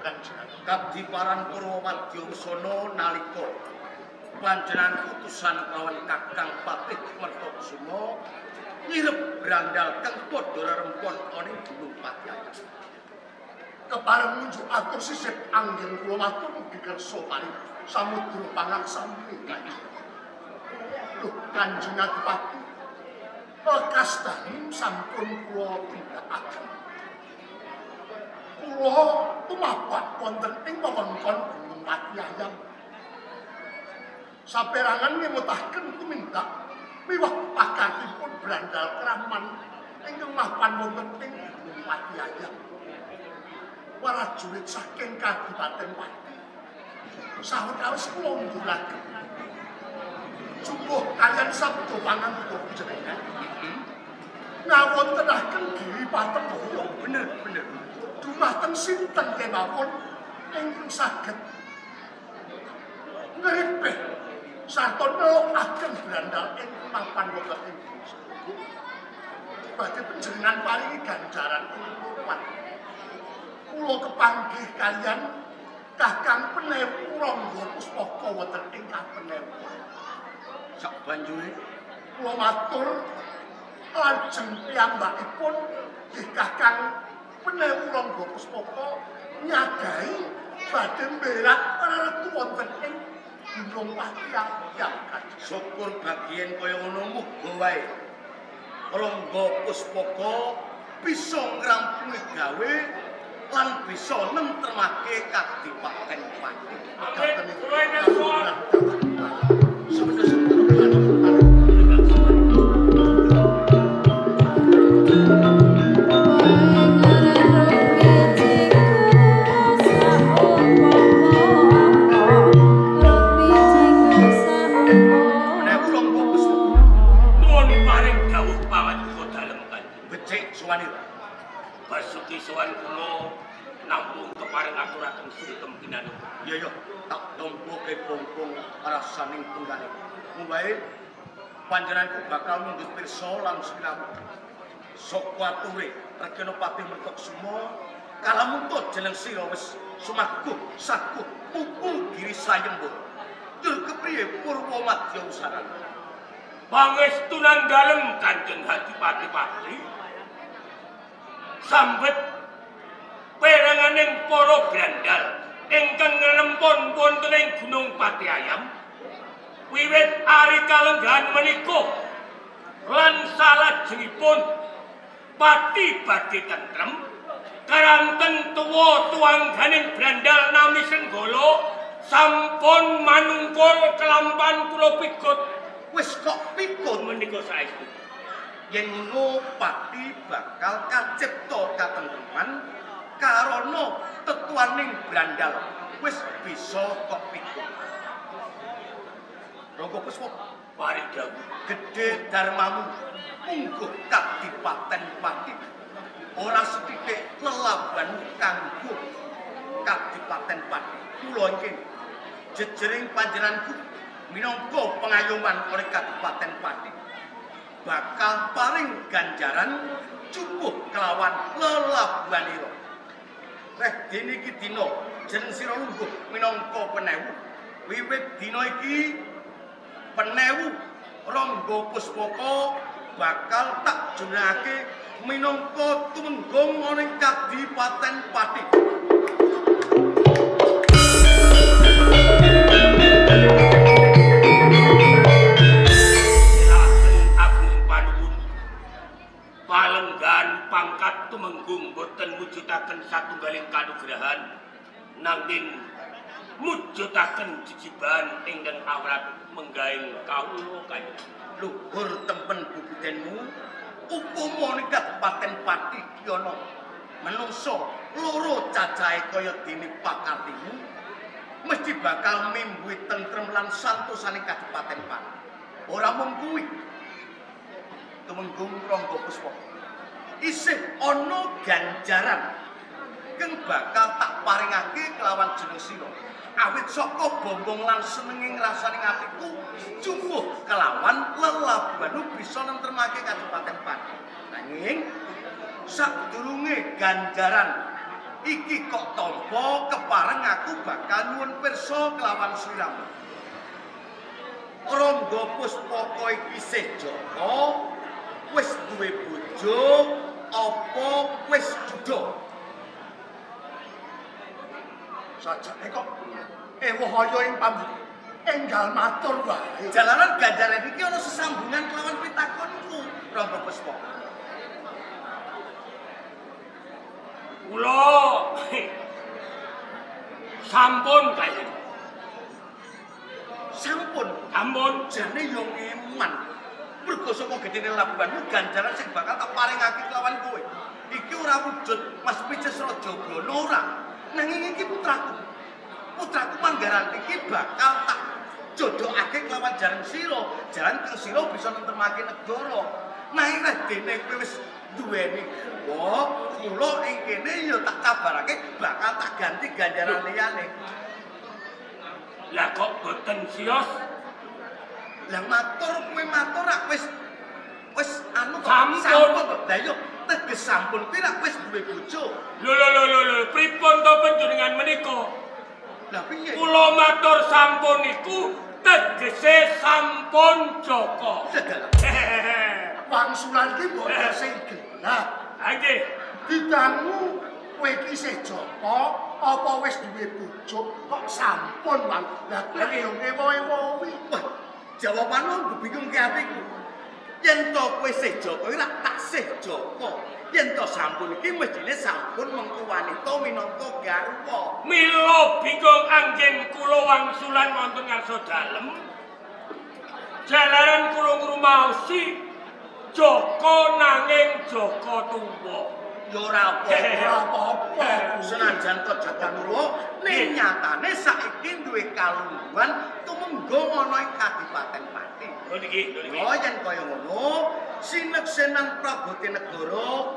Kanjeng. Kadiparan Purwomadya Usana nalika panjenengan utusan kawan Kakang Patih Mertokusuma nyirep brandal kang padha rerempon ana ing Gunung Patyayam. Kepareng nunjuk atur sisip anggen kula matur mugi kersa paring samudra pangaksami Kanjeng. Duh Kanjeng Adipati, lekas dalu sampun kula tindakaken. Kula tumapak wonten ing wewengkon Gunung Patyayam. Saperangan ngemutaken tumindak miwah pakatipun brandal kraman ingkang mapan wonten ing Gunung Patyayam. Prajurit saking Kadipaten Pati sawetawis kula nduraken sungguh kalian sabda pangandika jenengan ngawontenaken Giri Patembaya bener dumateng sinten kemawon ingkang saged ngripih sarta nelokaken brandal ingkang mapan wonten ing badhe panjenengan paringi ganjaran kuat. Kula kepanggih kalian Kakang Penewu Rangga Puspaka wonten ing Kapenewu. Sabanjure kula matur lajeng piyambakipun nggih Kakang Penewu Rangga Puspaka nyagahi badhe mberak reretu wonten ing Gunung Patyayam. Syukur bagian kaya ngono muga wae Rangga Puspaka bisa ngrampungi gawe lan bisa nentremake Kadipaten Pati. Basuki sowan kula namung kepareng aturaken sungkem kinanu. Iya tak dompoke bongkong rasaning tunggane. Mubae panjenenganku bakal mundhut pirsa lan sinawu. Saka ature Regana Patih Mertokusuma kalamun to jeneng sira wis sumakuh sakuh pupu Giri Sayembo. Tur kepriye Purwomadya Usana? Pangestunan dalem Kanjeng Adipati Patih sambet peranganing para brandal ingkang nglempon wonten ing Gunung Patyayam wiwit ari kalenggahan menika lan salajengipun pati badhe tentrem karanten tuwa tuangganing brandal nami Senggala sampun manungkul kelampan kula pigut. Wis kok pigut menika saestu yen ngono Pati bakal kacipta katentreman karana tetuaning brandal wis bisa kok pikir. Rangga Puspaka paridhawu gedhe darmamu mungguh Kadipaten Pati ora sethithik lelaban kanggo Kadipaten Pati. Kula iki jejering panjenenganku minangka pengayoman oleh Kadipaten Pati bakal paring ganjaran cukup kelawan lelabuhanira. Reh dene iki dina jeneng sira lungguh minangka Penewu. Wiwit dina iki Penewu Rangga Puspaka bakal tak jenengake minangka tumenggung ana ing Kadipaten Pati. Palenggan pangkat tumenggung boten mujudaken satunggaling kanugrahan nanging mujudaken jijiban ingkang awrat menggaing kawula kanjeng. Luhur tempen bubutenmu upama ning Kadipaten Pati ki ana manungsa loro cacahe kaya dene pakatimu mesti bakal mimbuhi tentrem lan santosaning Kadipaten Pati. Ora mung kuwi tumenggung Rangga Puspaka isih ana ganjaran kang bakal tak paringake kelawan jeneng sira awit saka bombong lan senenging rasaning atiku cukup kelawan lelabuhanmu bisa nentremake Kadipaten Pati. Nanging sadurunge ganjaran iki kok tampa kepareng aku bakal nyuwun pirsa kelawan sliramu. Rangga Puspaka iki isih Joko wis duwe bojo apa wis duda? Sajane kok ewahaya ing pambuh enggal matur wae. Jalaran ganjaran iki ana sesambungan kelawan pitakonku, Rangga Puspaka. Kula sampun kaya. Sampun jane yo ngeman. Mergo saka gedene labuhanmu ganjaran sing bakal tak paringake kelawan kowe. Iki ora wujud Mas Pices Rajabana ora. Nanging iki putraku. Putraku Manggaranti iki bakal tak jodohake kelawan jaran sira. Jaran kang sira bisa nentemake negara. Nanging dene kowe wis duweni garwa, kula ing kene ya tak kabarake bakal tak ganti ganjaran liyane. Lah kok boten sios? Lah matur kowe matur rak wis anu sampun. Lah yo teges sampun kuwi rak wis duwe bojo. Lho, pripun to panjenengan menika? Lah piye? Kula matur sampun iku tegese sampun Joko. Wangsulan ki mboten sing genah. Ha nggih. Didangu kowe iki isih Joko apa wis duwe bojo kok sampun Wang. Lah kowe yo ngewo-ewo kuwi. Wah, jawabanmu bingung ke atiku. Yen to kowe sih Joko iki rak tak sih Joko. Yen to sampun iki mestine sampun mengko wanita minangka garwa. Mila bingung anggen kula wangsulan wonten ngarsa dalem. Jalaran kula ngrumaosi Joko nanging Joko tuwa. Yo ora apa-apa. Senajan to Joko tuwa, ning nyatane saiki duwe kalungguhan tumenggo ana ing Kadipaten Pati. Lho niki. Oh yen kaya ngono, sineksenan Prabote negara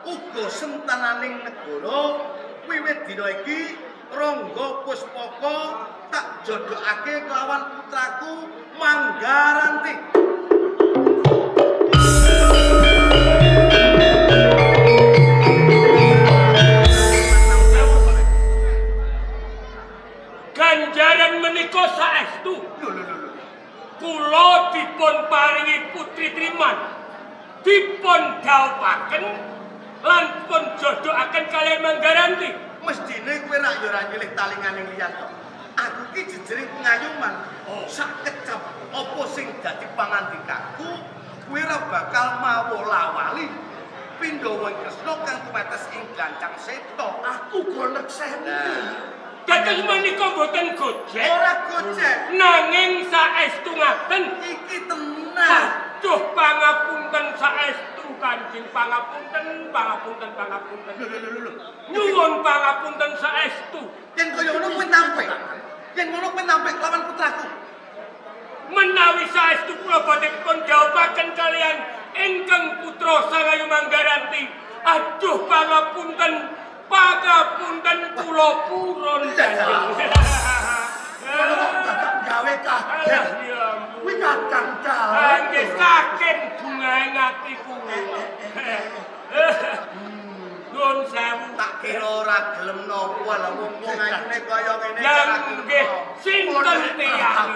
uga sentananing negara wiwit dina iki Rangga Puspaka tak jodohake kelawan putraku Manggaranti. Ganjaran menika saestu. Kula dipun paringi putri Triman. Dipun dhawuhaken lan pun jodohaken kalian Manggaranti. Mestine kowe rak yo ora nyilih talinganing liyan to. Aku iki jejering pengayuman. Sak kecap apa sing dadi pangandikaku, kowe ora bakal mawola-wali. Pindha wong Kresna kang tumetes ing Gancang Seta. Aku golek seni. Dados menika boten gojek. Ora gojek. Nanging saestu ngaten. Iki tenan. Aduh pangapunten saestu Kanjeng pangapunten. Lho. Nyuwun pangapunten saestu. Yen kaya ngono kowe nampik. Yen ngono kowe nampik lawan putraku. Menawi saestu kula badhe dipun dhawuhaken kalian ingkang putra Sangayu Manggaranti. Aduh pangapunten kula purun Kanjeng. Gawe kaget. Kuwi kadang dalan. Nggih saking bungae atiku. Nuwun sewu. Tak kira ora gelem napa lha wong ayune kaya ngene. Nggih, sinten tiyang?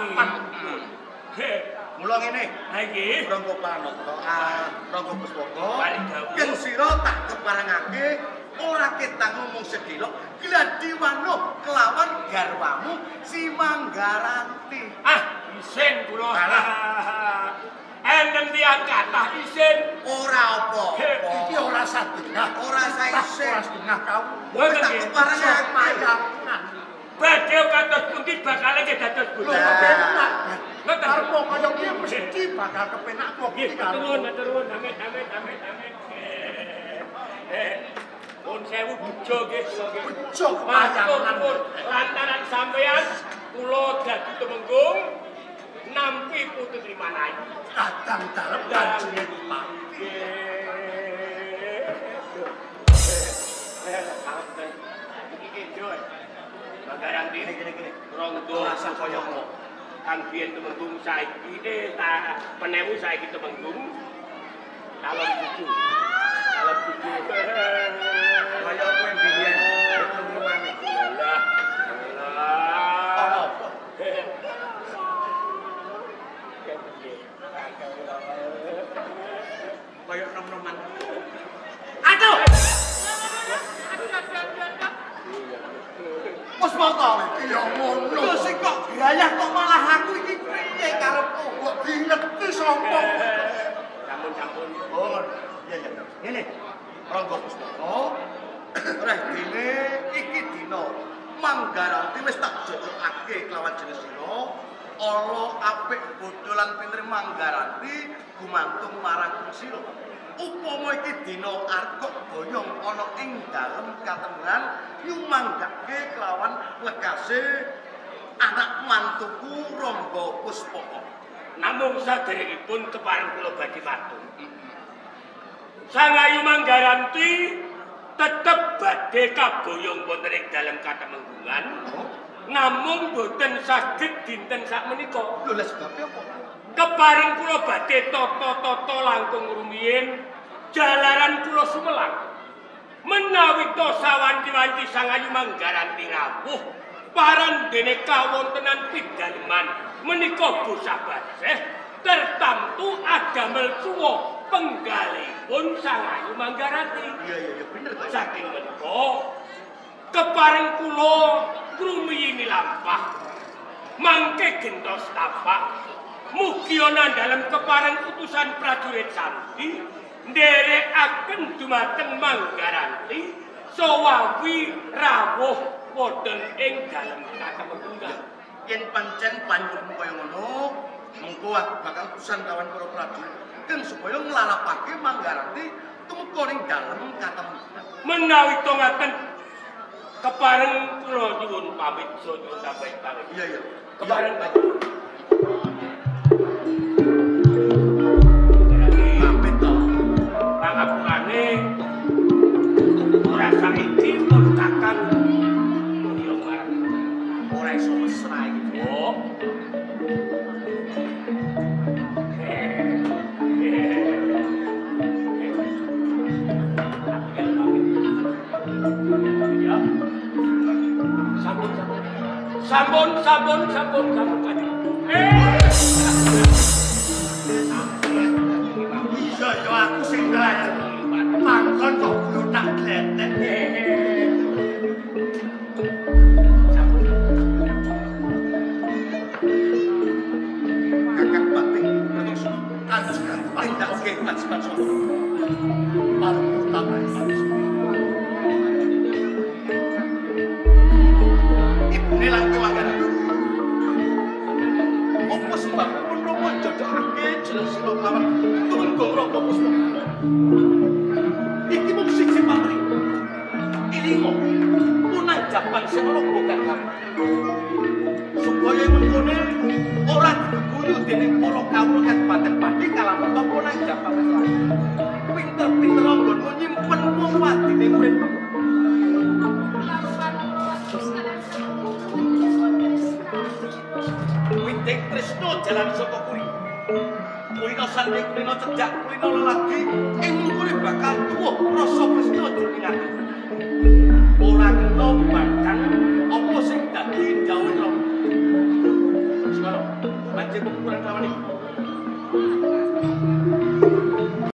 Mula ngene. Ha nggih. Rangga Pranata, Rangga Puspaka. Balik dawuh. Yen sira tak keparengake ora ketang ngomong sedhela, gladiwano kelawan garwamu si Manggaranti. Isin kula. Enten tiyang kathah isin. Ora apa-apa. Iki ora sadengah. Ora saisen. Ora sadengah kau. Wis tak keparengake. Mayangan. Badhe kados pundi bakal nggih dados Lho, boten. kepenak. Ngoten. Karpo kaya kiye mesti bakal kepenak kok Nggih, iki karo. matur nuwun, amit. Pun sewu bejo nggih. Bejo Matur mayangan. nuwun lantaran sampeyan kula dadi tumenggung nampi putri Trimanayu. Kadang dalem kanjenge Pak. Manggaranti Gini. Rangga Rasa kaya ngono. kang biyen tumenggung saiki penewu saiki tumenggung calon cucu. Kaya kowe biyen nom-noman. Aduh. Wes mongko iki ya ngono. Lho sing kok gayah kok malah aku iki piye karepku? Kok dingerti sapa? Sampun. Oh, iya. Ngene. Rangga Pusaka. Reh dene iki dina Manggaranti wis tak jogokake kelawan Jenesira. Ala apik bodho lan pinter Manggaranti gumantung marang sira. Upama iki dina arep kok boyong ana ing dalem katenan nyumanggake kelawan legase anak mantuku Rangga Puspaka. Namung saderengipun kepareng kula badhe matur. Sang Ayu Manggaranti tetep badhe kaboyong wonten ing dalem katemenggungan. Namung boten saged dinten sakmenika. Lho lha sebabe apa? Kepareng kula badhe tata-tata langkung rumiyin jalaran kula sumelang. Menawi to sawanci-wanci Sang Ayu Manggaranti rawuh parandene kawontenan pidaleman menika bosah basih tertamtu adamel suwa penggalipun Sang Ayu Manggaranti. Iya bener to. Saking menika kepareng kula krumiyini lampah mangke gentos tapak mugi ana dalem kepareng utusan prajurit Santi nderekaken dumateng Manggaranti sawawi rawuh wonten ing dalem katemenggungan. Yen pancen panjenengan kaya ngono, mengko aku bakal utusan kawan para prajurit kang supaya nglalapake Manggaranti tumeka ning dalem katemenggungan. Menawi to ngaten kepareng kula nyuwun pamit nyuwun pamit. Iya. Kepareng pamit to. pangapurane ora saiki pun kakang mulya marang Ora iso mesra iki. oh Sampun Iya ya aku sing nglajar. Mangkon kok kudu tak gletek. Kakak Pati terus Kanjeng tindak oke panjenengan sono. Parang tak Ibune lan Manggaranti. Apa sebab perlu menjodhake Jenesira kawan tunggung Rangga Puspaka. Iki mung siji pamri. Ilingo munanjaban sing ana bogan kamu. Supaya mengkone ora diguyu dening para kawula Kabupaten Pati kalamun apa nang jaban wis lae. Pinter-pinter nggonmu nyimpen wong wadine urip. Witing Tresna jalan saka kuri. Kulino sanding, kulino cedhak, kulino lelaki, ing mungkune bakal tuwuh rasa Tresna diingati. Ora kena bakal apa sing dadi dawuh Rama. Semana, banjir ukuran kawan iki.